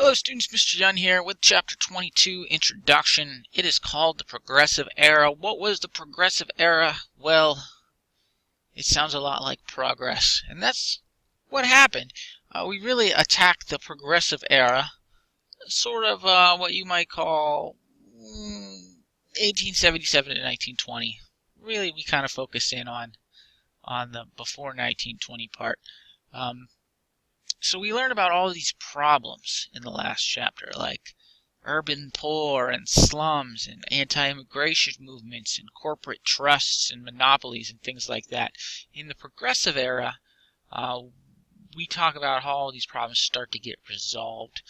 Hello students, Mr. Young here with Chapter 22 Introduction. It is called the Progressive Era. What was the Progressive Era? Well, it sounds a lot like progress, and that's what happened. We really attacked the Progressive Era, sort of what you might call 1877 to 1920. Really, we kind of focused in on the before 1920 part. So we learned about all of these problems in the last chapter, like urban poor and slums and anti-immigration movements and corporate trusts and monopolies and things like that. In the Progressive Era, we talk about how all these problems start to get resolved.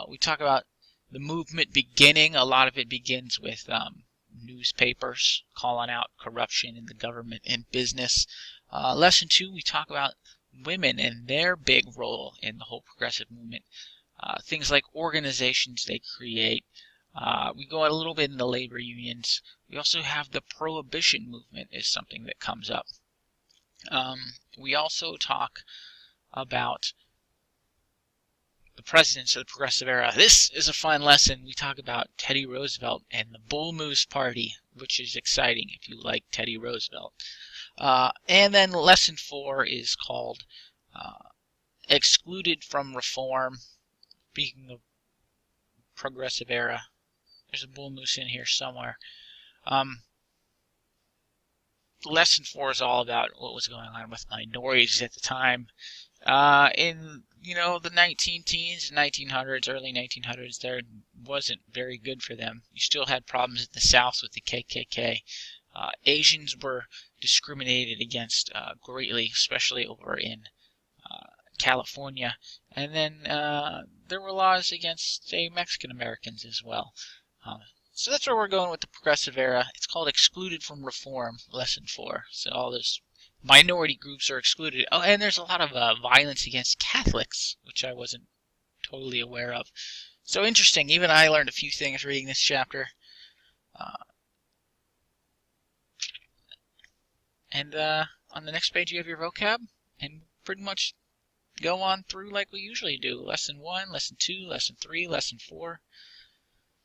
We talk about the movement beginning. A lot of it begins with newspapers calling out corruption in the government and business. Lesson 2, we talk about women and their big role in the whole progressive movement. Things like organizations they create. We go a little bit into labor unions. We also have the prohibition movement is something that comes up. We also talk about the presidents of the Progressive Era. This is a fun lesson. We talk about Teddy Roosevelt and the Bull Moose Party, which is exciting if you like Teddy Roosevelt. And then lesson 4 is called Excluded from Reform. Speaking of Progressive Era, there's a bull moose in here somewhere. Lesson 4 is all about what was going on with minorities at the time. In the 19-teens, 1900s, early 1900s, there wasn't very good for them. You still had problems in the South with the KKK. Asians were discriminated against greatly, especially over in California. And then there were laws against, say, Mexican Americans as well. So that's where we're going with the Progressive Era. It's called Excluded from Reform, Lesson 4. So all those minority groups are excluded. Oh, and there's a lot of violence against Catholics, which I wasn't totally aware of. So interesting. Even I learned a few things reading this chapter. And on the next page you have your vocab, and pretty much go on through like we usually do. Lesson 1, Lesson 2, Lesson 3, Lesson 4.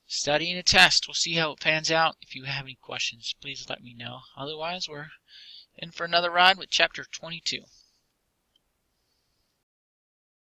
Study and a test. We'll see how it pans out. If you have any questions, please let me know. Otherwise, we're in for another ride with Chapter 22.